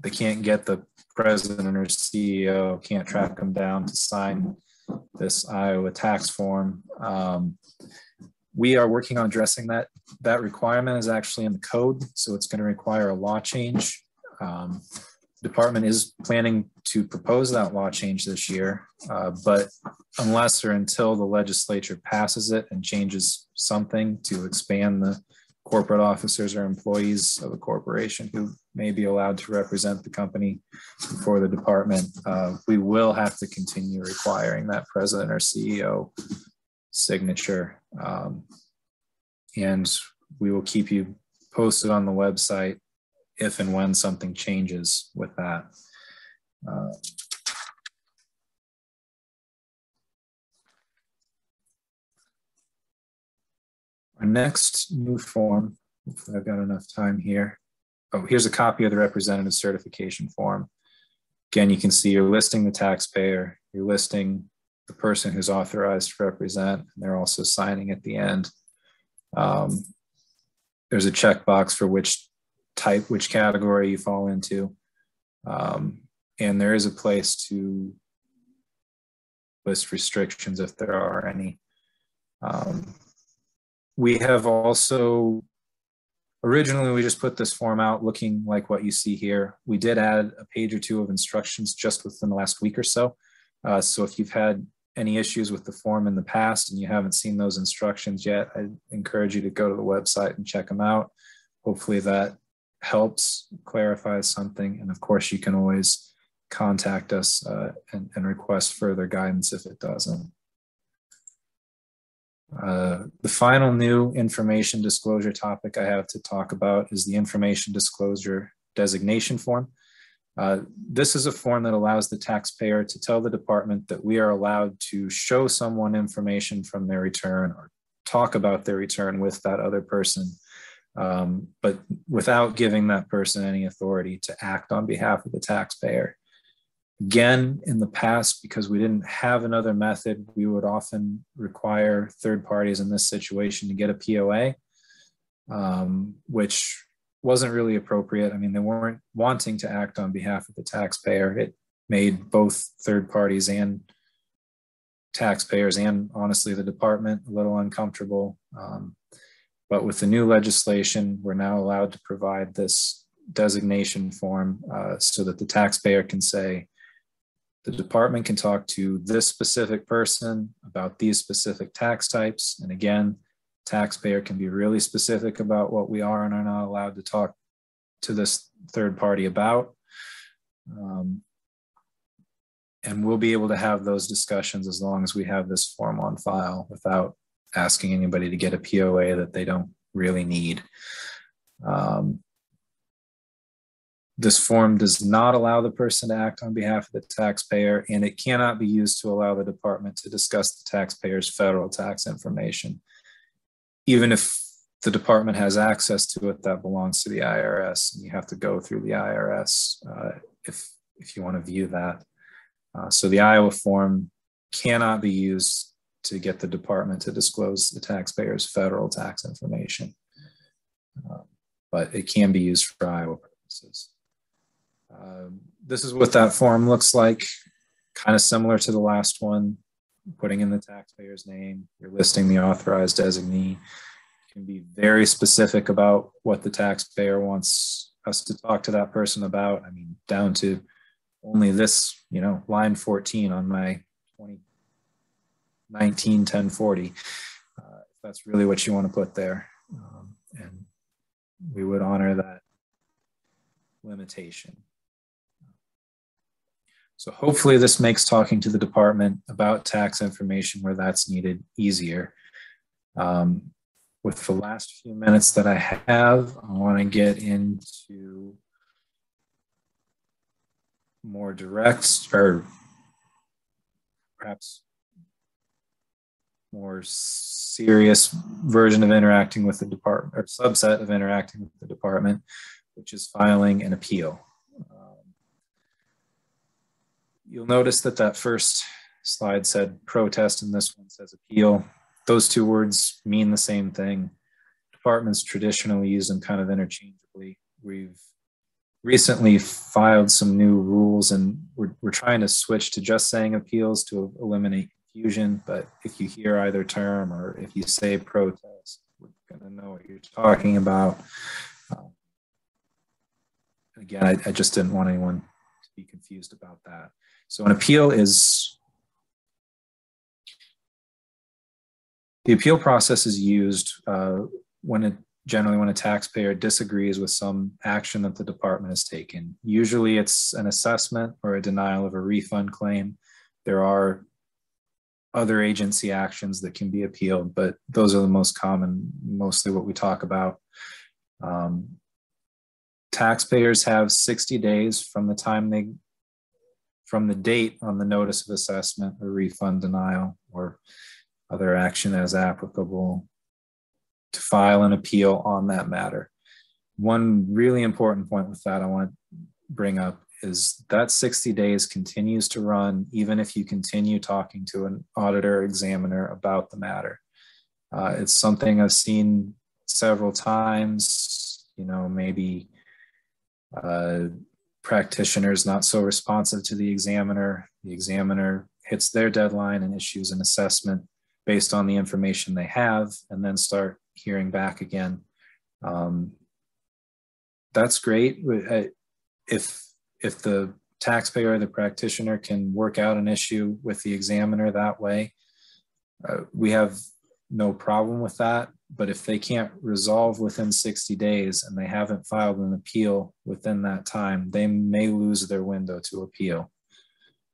they can't get the president or CEO, can't track them down to sign this Iowa tax form. We are working on addressing that. That requirement is actually in the code, so it's going to require a law change. Department is planning to propose that law change this year, but unless or until the legislature passes it and changes something to expand the corporate officers or employees of a corporation who may be allowed to represent the company before the department, we will have to continue requiring that president or CEO signature. And we will keep you posted on the website if and when something changes with that. Our next new form, hopefully I've got enough time here. Oh, here's a copy of the representative certification form. Again, you can see you're listing the taxpayer, you're listing the person who's authorized to represent, and they're also signing at the end. There's a checkbox for which type, which category you fall into. And there is a place to list restrictions if there are any. We have also, originally we just put this form out looking like what you see here. We did add a page or two of instructions just within the last week or so. So if you've had any issues with the form in the past and you haven't seen those instructions yet, I encourage you to go to the website and check them out. Hopefully that helps, clarifies something. And of course you can always contact us and request further guidance if it doesn't. The final new information disclosure topic I have to talk about is the information disclosure designation form. This is a form that allows the taxpayer to tell the department that we are allowed to show someone information from their return or talk about their return with that other person, but without giving that person any authority to act on behalf of the taxpayer. Again, in the past, because we didn't have another method, we would often require third parties in this situation to get a POA, which wasn't really appropriate. I mean, they weren't wanting to act on behalf of the taxpayer. It made both third parties and taxpayers and honestly the department a little uncomfortable. But with the new legislation, we're now allowed to provide this designation form so that the taxpayer can say, the department can talk to this specific person about these specific tax types. And again, taxpayer can be really specific about what we are and are not allowed to talk to this third party about. And we'll be able to have those discussions as long as we have this form on file without asking anybody to get a POA that they don't really need. This form does not allow the person to act on behalf of the taxpayer, and it cannot be used to allow the department to discuss the taxpayer's federal tax information. Even if the department has access to it, that belongs to the IRS, and you have to go through the IRS if you want to view that. So the Iowa form cannot be used to get the department to disclose the taxpayer's federal tax information, but it can be used for Iowa purposes. This is what that form looks like, kind of similar to the last one, putting in the taxpayer's name, you're listing the authorized designee. You can be very specific about what the taxpayer wants us to talk to that person about. I mean, down to only this, line 14 on my 2019-1040, if that's really what you want to put there. And we would honor that limitation. So hopefully this makes talking to the department about tax information where that's needed easier. With the last few minutes that I have, I want to get into more direct or perhaps more serious version of interacting with the department, or subset of interacting with the department, which is filing an appeal. You'll notice that first slide said protest and this one says appeal. Those two words mean the same thing. Departments traditionally use them kind of interchangeably. We've recently filed some new rules and we're trying to switch to just saying appeals to eliminate confusion. But if you hear either term or if you say protest, we're going to know what you're talking about. Again, I just didn't want anyone to be confused about that. So an appeal is, the appeal process is used when generally when a taxpayer disagrees with some action that the department has taken. Usually it's an assessment or a denial of a refund claim. There are other agency actions that can be appealed, but those are the most common, mostly what we talk about. Taxpayers have 60 days from the time from the date on the notice of assessment or refund denial or other action as applicable to file an appeal on that matter. One really important point with that I want to bring up is that 60 days continues to run even if you continue talking to an auditor or examiner about the matter. It's something I've seen several times, you know, maybe practitioners not so responsive to the examiner hits their deadline and issues an assessment based on the information they have, and then start hearing back again. That's great. If the taxpayer or the practitioner can work out an issue with the examiner that way, we have no problem with that. But if they can't resolve within 60 days and they haven't filed an appeal within that time, they may lose their window to appeal,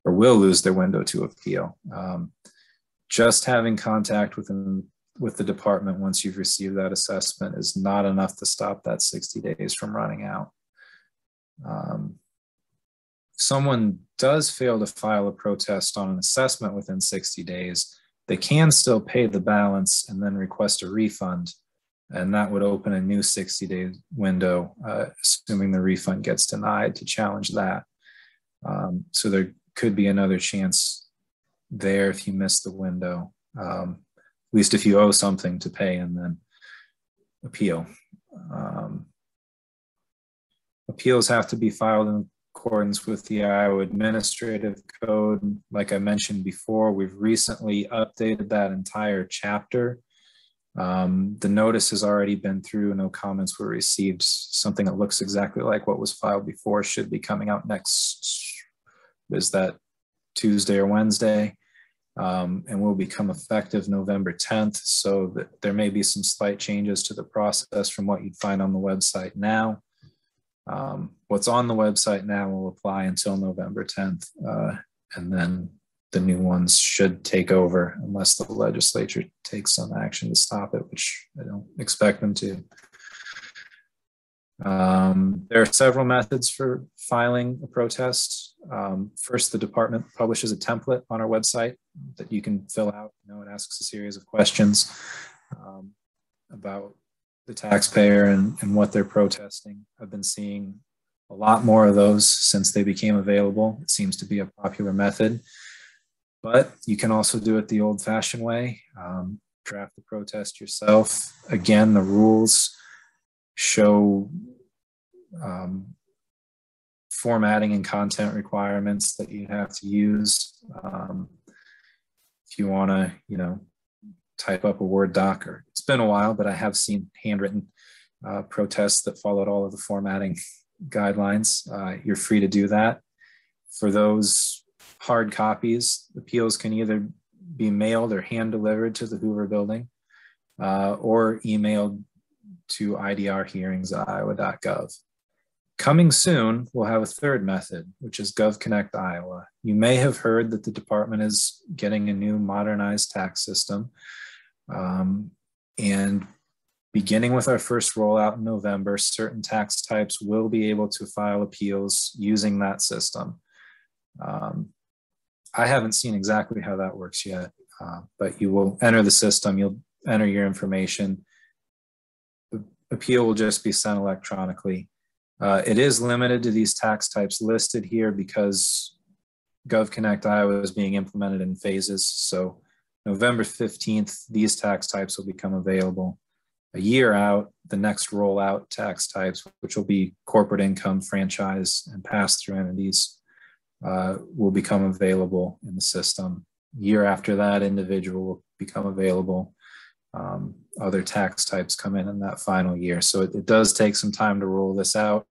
or will lose their window to appeal. Just having contact with the department once you've received that assessment is not enough to stop that 60 days from running out. Someone does fail to file a protest on an assessment within 60 days, they can still pay the balance and then request a refund. And that would open a new 60-day window, assuming the refund gets denied, to challenge that. So there could be another chance there if you miss the window, at least if you owe something to pay and then appeal. Appeals have to be filed in accordance with the Iowa Administrative Code. Like I mentioned before, we've recently updated that entire chapter. The notice has already been through, no comments were received. Something that looks exactly like what was filed before should be coming out next, is that Tuesday or Wednesday, and will become effective November 10th. So that there may be some slight changes to the process from what you'd find on the website now. What's on the website now will apply until November 10th, and then the new ones should take over unless the legislature takes some action to stop it, which I don't expect them to. There are several methods for filing a protest. First, the department publishes a template on our website that you can fill out. You know, it asks a series of questions about the taxpayer and what they're protesting. I've been seeing a lot more of those since they became available. It seems to be a popular method, but you can also do it the old-fashioned way. Draft the protest yourself. Again, the rules show formatting and content requirements that you have to use. If you want to, you know, type up a Word doc, or it's been a while, but I have seen handwritten protests that followed all of the formatting guidelines. You're free to do that. For those hard copies, appeals can either be mailed or hand delivered to the Hoover building, or emailed to idrhearings@iowa.gov. Coming soon, we'll have a third method, which is GovConnect Iowa. You may have heard that the department is getting a new modernized tax system. And beginning with our first rollout in November, certain tax types will be able to file appeals using that system. I haven't seen exactly how that works yet, but you will enter the system, you'll enter your information. The appeal will just be sent electronically. It is limited to these tax types listed here because GovConnect Iowa is being implemented in phases. So November 15th, these tax types will become available. A year out, the next rollout tax types, which will be corporate income, franchise, and pass-through entities, will become available in the system. Year after that, individual will become available. Other tax types come in that final year. So it does take some time to roll this out,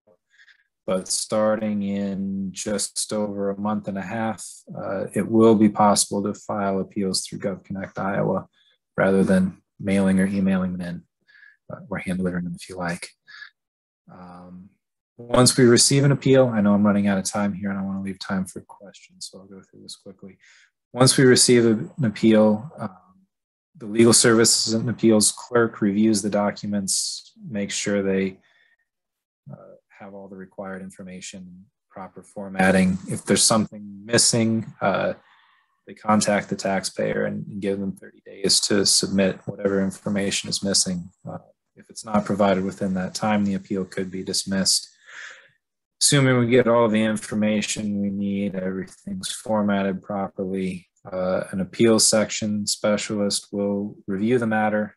but starting in just over a month and a half, it will be possible to file appeals through GovConnect Iowa rather than mailing or emailing them in. or hand delivering them if you like. Once we receive an appeal, I know I'm running out of time here and I want to leave time for questions, so I'll go through this quickly. Once we receive an appeal, the legal services and appeals clerk reviews the documents, makes sure they have all the required information, proper formatting. If there's something missing, they contact the taxpayer and give them 30 days to submit whatever information is missing. If it's not provided within that time, the appeal could be dismissed. Assuming we get all the information we need, everything's formatted properly, an appeals section specialist will review the matter,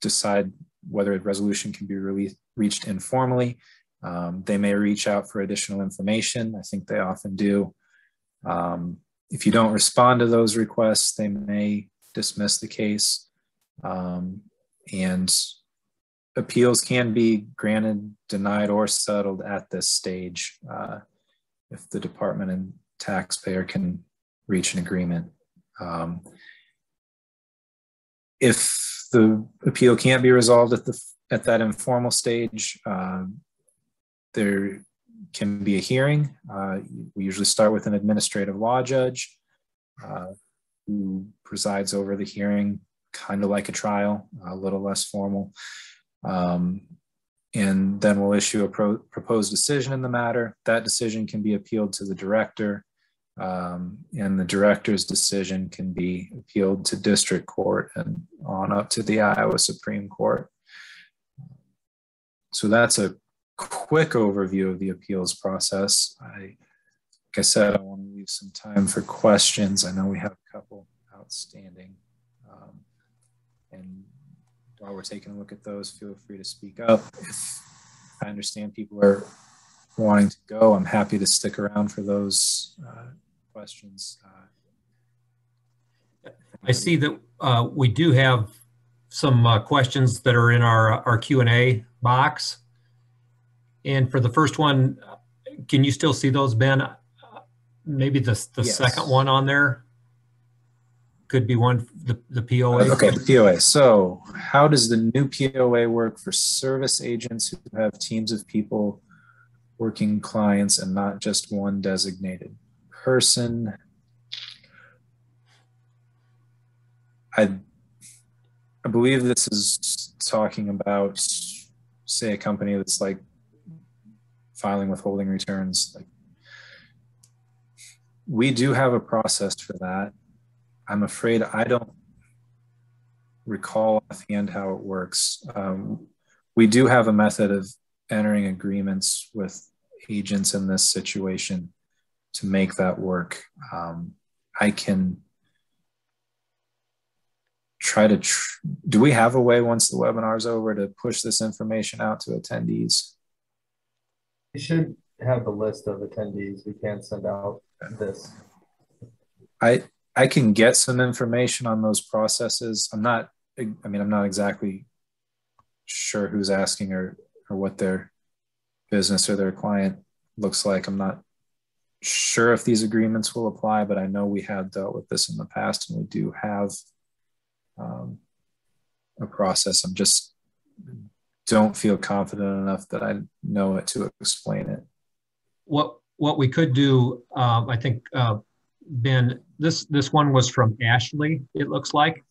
decide whether a resolution can be reached informally. They may reach out for additional information. I think they often do. If you don't respond to those requests, they may dismiss the case. And appeals can be granted, denied, or settled at this stage if the department and taxpayer can reach an agreement. If the appeal can't be resolved at that informal stage, there can be a hearing. We usually start with an administrative law judge who presides over the hearing, kind of like a trial, a little less formal. And then we'll issue a proposed decision in the matter. That decision can be appealed to the director, and the director's decision can be appealed to district court and on up to the Iowa Supreme Court. So that's a quick overview of the appeals process. Like I said, I want to leave some time for questions. I know we have a couple outstanding. And while we're taking a look at those, feel free to speak up. If I understand people are wanting to go, I'm happy to stick around for those questions. I see that we do have some questions that are in our Q&A box. And for the first one, can you still see those, Ben? Maybe the Yes. second one on there could be one, the POA. Okay, the POA. So how does the new POA work for service agents who have teams of people working clients and not just one designated person? I believe this is talking about, say, a company that's like filing withholding returns. Like, we do have a process for that. I'm afraid I don't recall offhand how it works. We do have a method of entering agreements with agents in this situation to make that work. I can try to, do we have a way once the webinar's over to push this information out to attendees? We should have the list of attendees. We can send out this. I can get some information on those processes. I'm not exactly sure who's asking or what their business or their client looks like. I'm not sure if these agreements will apply, but I know we have dealt with this in the past and we do have a process. I'm just don't feel confident enough that I know it to explain it. What we could do, I think, Ben, this one was from Ashley, it looks like.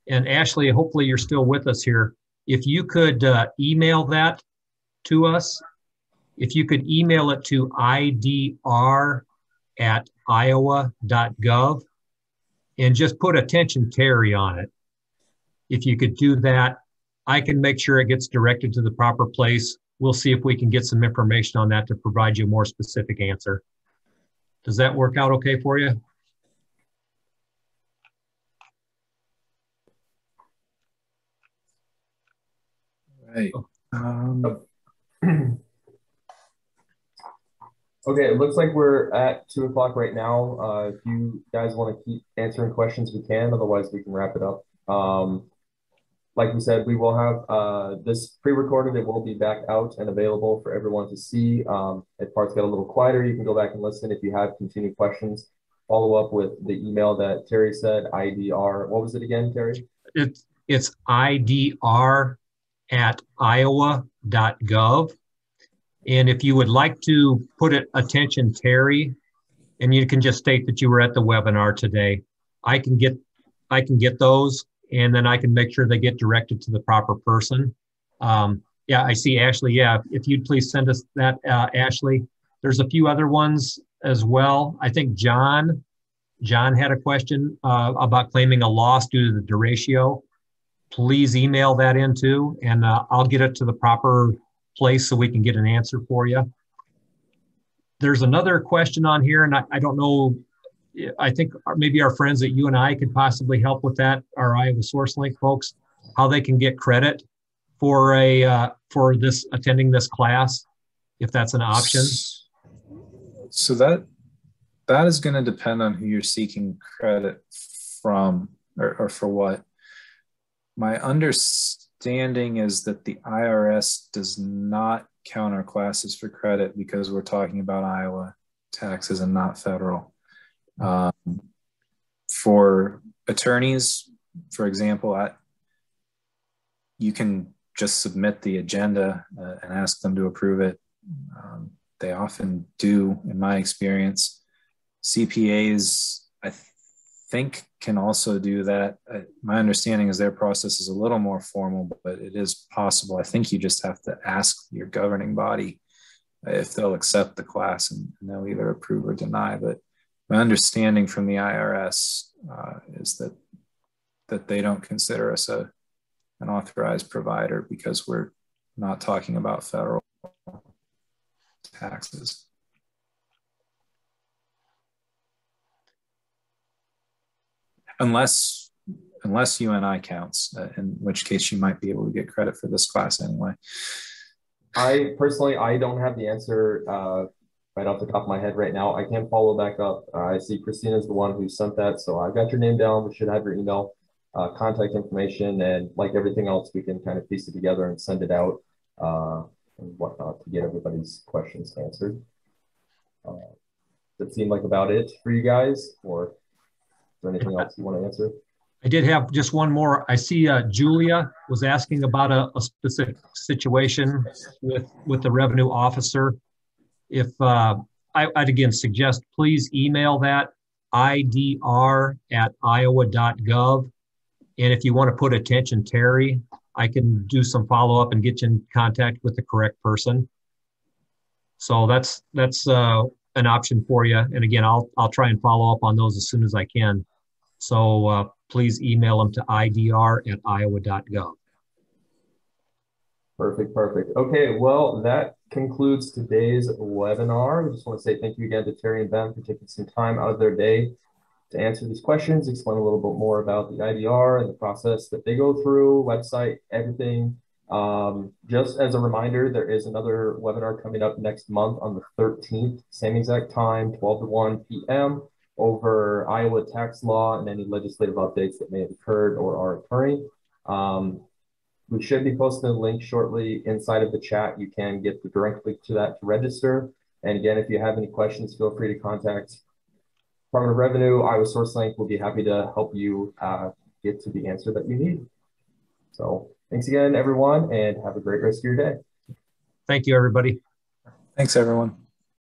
And Ashley, hopefully you're still with us here. If you could email that to us, if you could email it to idr@iowa.gov and just put attention Terry on it. If you could do that, I can make sure it gets directed to the proper place. We'll see if we can get some information on that to provide you a more specific answer. Does that work out okay for you? Right. Okay, it looks like we're at 2 o'clock right now. If you guys want to keep answering questions, we can. Otherwise, we can wrap it up. Like we said, we will have this pre-recorded. It will be back out and available for everyone to see. If parts get a little quieter, you can go back and listen. If you have continued questions, follow up with the email that Terry said, IDR. What was it again, Terry? It's IDR iowa.gov. And if you would like to put it, attention Terry, and you can just state that you were at the webinar today, I can get those, and then I can make sure they get directed to the proper person. Yeah, I see Ashley. Yeah, if you'd please send us that, Ashley. There's a few other ones as well. I think John had a question about claiming a loss due to the derecho. Please email that in too, and I'll get it to the proper place so we can get an answer for you. There's another question on here, and I don't know, I think maybe our friends at UNI could possibly help with that, our Iowa SourceLink folks, how they can get credit for attending this class, if that's an option. So that is going to depend on who you're seeking credit from, or for what. My understanding is that the IRS does not count our classes for credit because we're talking about Iowa taxes and not federal. For attorneys, for example, you can just submit the agenda and ask them to approve it. They often do, in my experience. CPAs, I think, can also do that. My understanding is their process is a little more formal, but it is possible. I think you just have to ask your governing body if they'll accept the class, and they'll either approve or deny. But my understanding from the IRS is that they don't consider us an authorized provider because we're not talking about federal taxes. Unless UNI counts, in which case you might be able to get credit for this class anyway. I personally don't have the answer right off the top of my head right now. I can follow back up. I see Christina's the one who sent that, so I've got your name down. We should have your email, contact information, and like everything else, we can kind of piece it together and send it out and whatnot to get everybody's questions answered. Does it seem like about it for you guys, or is there anything else you want to answer? I did have just one more. I see Julia was asking about a specific situation with the revenue officer. If I'd again suggest, please email that idr@iowa.gov. And if you want to put attention Terry, I can do some follow-up and get you in contact with the correct person. So that's an option for you. And again, I'll try and follow up on those as soon as I can. So please email them to idr@iowa.gov. Perfect. Okay, well, that concludes today's webinar. I just want to say thank you again to Terry and Ben for taking some time out of their day to answer these questions, explain a little bit more about the IDR and the process that they go through, website, everything. Just as a reminder, there is another webinar coming up next month on the 13th, same exact time, 12 to 1 p.m. over Iowa tax law and any legislative updates that may have occurred or are occurring. We should be posting a link shortly inside of the chat. You can get the direct link to that to register. And again, if you have any questions, feel free to contact Department of Revenue, Iowa SourceLink. We'll be happy to help you get to the answer that you need. So thanks again, everyone, and have a great rest of your day. Thank you, everybody. Thanks, everyone.